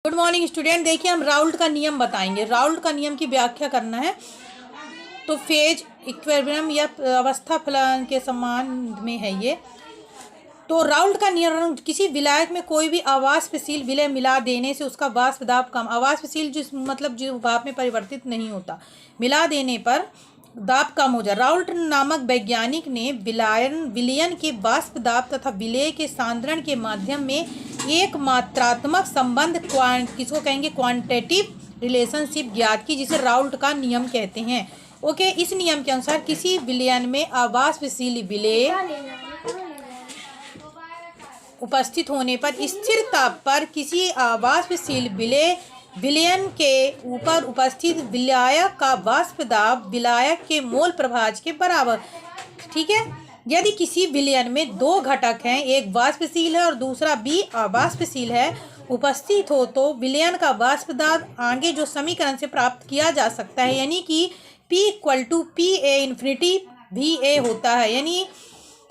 Good morning student. देखिए हम Raoult का नियम बताएंगे। राउल्ट का नियम की व्याख्या करना है। तो फेज इक्विलिब्रियम या अवस्था फलन के संबंध में है ये। तो राउल्ट का नियम, किसी विलायक में कोई भी अवाष्पशील विलय मिला देने से उसका वाष्प दाब कम, अवाष्पशील जो भाप में परिवर्तित नहीं होता, मिला देने पर दाब कम हो जाए। राउल्ट नामक वैज्ञानिक ने विलयन के वाष्प दाब तथा विलेय के सांद्रण के माध्यम में एक मात्रात्मक संबंध, किसको कहेंगे, क्वांटिटेटिव रिलेशनशिप ज्ञात की, जिसे राउल्ट का नियम कहते हैं। ओके, इस नियम के अनुसार किसी विलयन में अवाष्पशील विलेय उपस्थित होने पर स्थिर ताप पर किसी अवाष्पशील विलयन के ऊपर उपस्थित विलायक का वाष्प दाब विलायक के मोल प्रभाज के बराबर। ठीक है। यदि किसी विलयन में दो घटक हैं, एक वाष्पशील है और दूसरा भी अवाष्पशील है, उपस्थित हो, तो विलयन का वाष्प दाब आगे जो समीकरण से प्राप्त किया जा सकता है, यानी कि P = PA इन्फिनिटी VA होता है। यानी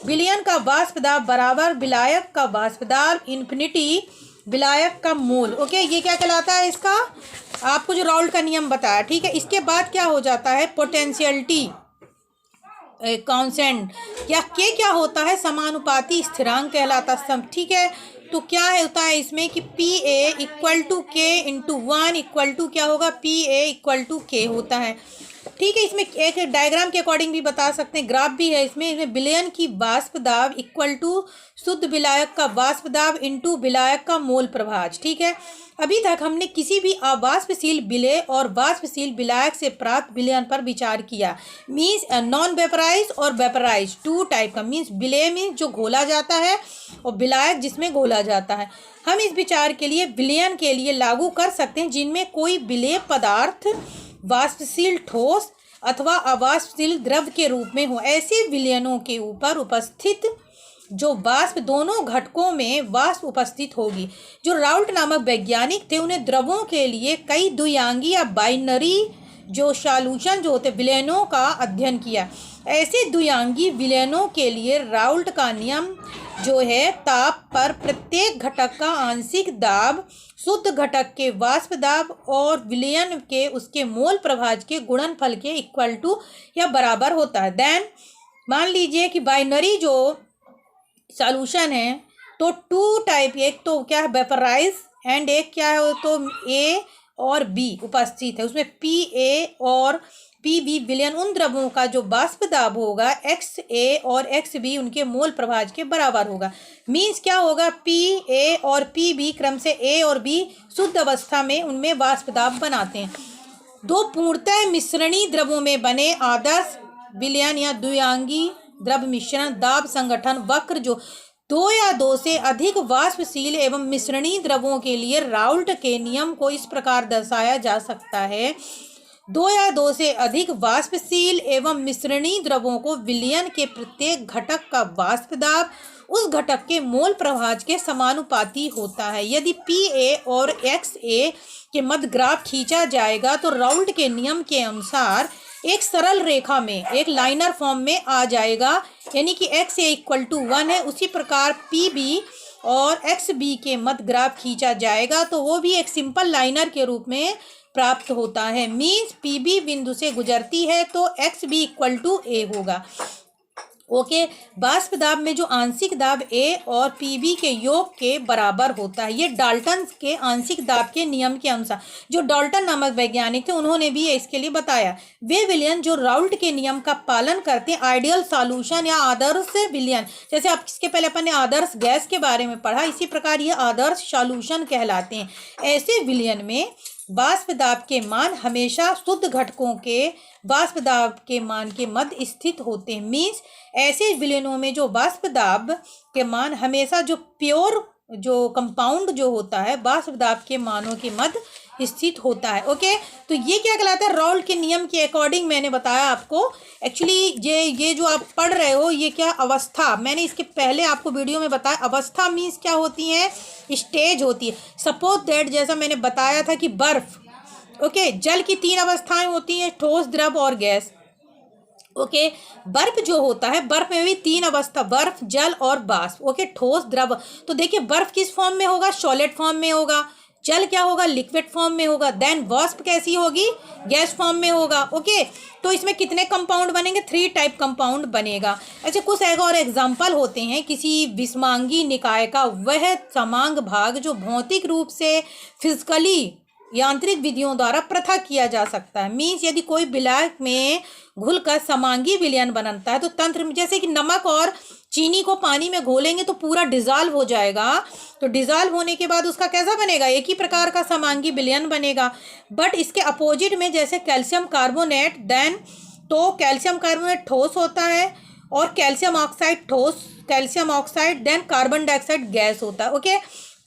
विलयन का वाष्प दाब बराबर विलायक का वाष्प दाब इन्फिनिटी विलायक का मोल। ओके, ये क्या कहलाता है, इसका आपको जो राउल्ट का नियम बताया। ठीक है। इसके बाद क्या हो जाता है, पोटेंशियलिटी कांस्टेंट या के क्या होता है, समानुपाती स्थिरांक कहलाता सब। ठीक है। तो क्या होता है इसमें कि PA = K × 1 क्या होगा, PA = K होता है। ठीक है। इसमें एक डायग्राम के अकॉर्डिंग भी बता सकते हैं, ग्राफ भी है इसमें विलयन की वाष्प दाब = शुद्ध विलायक का वाष्प दाब × विलायक का मोल प्रभाज। ठीक है। अभी तक हमने किसी भी अवाष्पशील विलेय और वाष्पशील विलायक से प्राप्त विलयन पर विचार किया। मीन्स नॉन वेपराइज और वेपराइज, टू टाइप का। मीन्स विलेय में जो घोला जाता है और विलायक जिसमें घोला जाता है। हम इस विचार के लिए विलयन के लिए लागू कर सकते हैं जिनमें कोई विलेय पदार्थ वाष्पशील ठोस अथवा अवाष्पशील द्रव के रूप में हो। ऐसे विलयनों के ऊपर उपस्थित जो वाष्प दोनों घटकों में वाष्प उपस्थित होगी। जो राउल्ट नामक वैज्ञानिक थे, उन्हें द्रवों के लिए कई द्विआंगी या बाइनरी जो सॉल्यूशन जो होते विलयनों का अध्ययन किया। ऐसे द्विआंगी विलयनों के लिए राउल्ट का नियम जो है, ताप पर प्रत्येक घटक का आंशिक दाब शुद्ध घटक के वाष्प दाब और विलयन के उसके मोल प्रभाज के गुणनफल के इक्वल टू या बराबर होता है। देन मान लीजिए कि बाइनरी जो सॉल्यूशन है, तो टू टाइप, एक तो क्या है वेपराइज एंड एक क्या है तो A और B उपस्थित है। उसमें PA और PB विलयन उन द्रवों का जो वाष्प दाब होगा XA और XB उनके मोल प्रभाज के बराबर होगा। मीन्स क्या होगा, PA और PB क्रम से A और B शुद्ध अवस्था में उनमें वाष्प दाब बनाते हैं। दो पूर्णतः मिश्रणी द्रवों में बने आदर्श विलयन या द्विआंगी द्रव मिश्रण दाब संगठन वक्र जो दो या दो से अधिक वाष्पशील एवं मिश्रणी द्रवों के लिए राउल्ट के नियम को इस प्रकार दर्शाया जा सकता है। दो या दो से अधिक वाष्पशील एवं मिश्रणी द्रवों को विलयन के प्रत्येक घटक का वाष्प दाब उस घटक के मोल प्रभाज के समानुपाती होता है। यदि PA और XA के मध्य ग्राफ खींचा जाएगा तो राउल्ट के नियम के अनुसार एक सरल रेखा में एक लाइनर फॉर्म में आ जाएगा, यानी कि XA = 1 है। उसी प्रकार PB और XB के मध्य ग्राफ खींचा जाएगा तो वो भी एक सिंपल लाइनर के रूप में प्राप्त होता है। मीन्स PB बिंदु से गुजरती है तो XB = A होगा। ओके, वाष्प दाब में जो आंशिक दाब A और PB के योग के बराबर होता है। ये डाल्टन के आंशिक दाब के नियम के अनुसार, जो डाल्टन नामक वैज्ञानिक थे उन्होंने भी इसके लिए बताया। वे विलयन जो राउल्ट के नियम का पालन करते हैं, आइडियल सॉल्यूशन या आदर्श विलयन, जैसे आप इसके पहले अपन ने आदर्श गैस के बारे में पढ़ा, इसी प्रकार ये आदर्श सॉल्यूशन कहलाते हैं। ऐसे विलयन में वाष्प दाब के मान हमेशा शुद्ध घटकों के वाष्प दाब के मान के मध्य स्थित होते हैं। मीन्स ऐसे विलयनों में जो वाष्प दाब के मान हमेशा जो प्योर जो कंपाउंड जो होता है वाष्प दाब के मानों के मध्य स्थित होता है। ओके, तो ये क्या कहलाता है, राउल्ट के नियम के अकॉर्डिंग मैंने बताया आपको। एक्चुअली ये जो आप पढ़ रहे हो ये क्या अवस्था, मैंने इसके पहले आपको वीडियो में बताया। अवस्था मीन्स क्या होती है, स्टेज होती है। सपोज दैट, जैसा मैंने बताया था कि बर्फ, ओके, जल की 3 अवस्थाएं होती हैं, ठोस, द्रव और गैस। ओके, बर्फ जो होता है, बर्फ में भी 3 अवस्था, बर्फ, जल और वाष्प। ओके, ठोस, द्रव। तो देखिए बर्फ किस फॉर्म में होगा, सॉलिड फॉर्म में होगा। जल क्या होगा, लिक्विड फॉर्म में होगा। देन वाष्प कैसी होगी, गैस फॉर्म में होगा। ओके, तो इसमें कितने कंपाउंड बनेंगे, 3 टाइप कंपाउंड बनेगा। ऐसे कुछ एक और एग्जाम्पल होते हैं किसी विषमांगी निकाय का वह समांग भाग जो भौतिक रूप से फिजिकली यांत्रिक विधियों द्वारा पृथक किया जा सकता है। मीन्स यदि कोई विलायक में घुलकर समांगी विलयन बनता है तो तंत्र में, जैसे कि नमक और चीनी को पानी में घोलेंगे तो पूरा डिजॉल्व हो जाएगा, तो डिजॉल्व होने के बाद उसका कैसा बनेगा, एक ही प्रकार का समांगी विलयन बनेगा। बट इसके अपोजिट में जैसे कैल्शियम कार्बोनेट, देन तो कैल्शियम कार्बोनेट ठोस होता है और कैल्शियम ऑक्साइड ठोस, calcium oxide, then carbon dioxide gas होता है। ओके,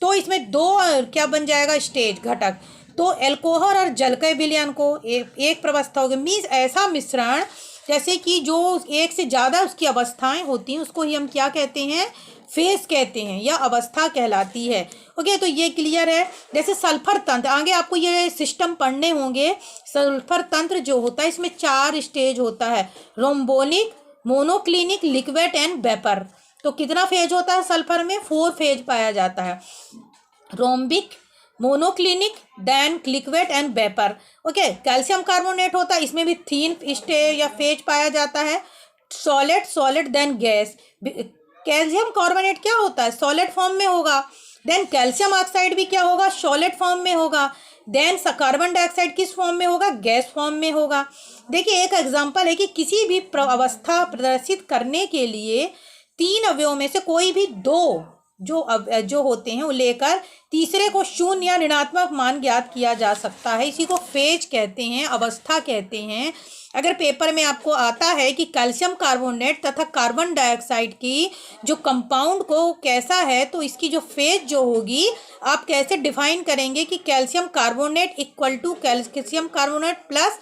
तो इसमें 2 क्या बन जाएगा, स्टेज घटक। तो एल्कोहल और जलकय विलयन को एक प्रवस्था होगी। मीन्स ऐसा मिश्रण जैसे कि जो एक से ज़्यादा उसकी अवस्थाएं होती हैं उसको ही हम क्या कहते हैं, फेस कहते हैं या अवस्था कहलाती है। ओके, तो ये क्लियर है। जैसे सल्फर तंत्र, आगे आपको ये सिस्टम पढ़ने होंगे। सल्फर तंत्र जो होता है इसमें 4 स्टेज होता है, रोम्बोनिक, मोनोक्लिनिक, लिक्विड एंड वेपर। तो कितना फेज होता है सल्फर में, 4 फेज पाया जाता है, rhombic, monoclinic, then liquid and vapour. Okay, calcium carbonate होता है, इसमें भी 3 स्टेज या फेज पाया जाता है, solid, solid, then gas. Calcium carbonate क्या होता है, सॉलिड फॉर्म में होगा। देन कैल्शियम ऑक्साइड भी क्या होगा, सॉलिड फॉर्म में होगा। देन कार्बन डाइऑक्साइड किस फॉर्म में होगा, गैस फॉर्म में होगा। देखिए एक एग्जांपल है कि किसी भी अवस्था प्रदर्शित करने के लिए 3 अवयवों में से कोई भी 2 जो होते हैं वो लेकर तीसरे को शून्य या ऋणात्मक मान ज्ञात किया जा सकता है। इसी को फेज कहते हैं, अवस्था कहते हैं। अगर पेपर में आपको आता है कि कैल्शियम कार्बोनेट तथा कार्बन डाइऑक्साइड की जो कंपाउंड को कैसा है, तो इसकी जो फेज जो होगी आप कैसे डिफाइन करेंगे कि calcium carbonate equal to calcium carbonate plus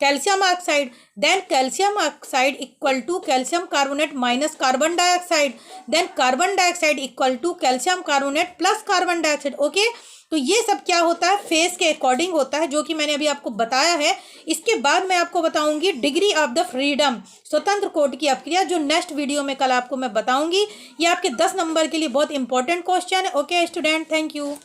calcium oxide, then calcium oxide equal to calcium carbonate minus carbon dioxide, then carbon dioxide equal to calcium carbonate plus carbon dioxide. Okay, तो ये सब क्या होता है, face के according होता है, जो कि मैंने अभी आपको बताया है। इसके बाद मैं आपको बताऊंगी डिग्री ऑफ द फ्रीडम, स्वतंत्र कोट की अपक्रिया, जो नेक्स्ट वीडियो में कल आपको मैं बताऊंगी। ये आपके 10 नंबर के लिए बहुत इंपॉर्टेंट क्वेश्चन है। Okay student, thank you.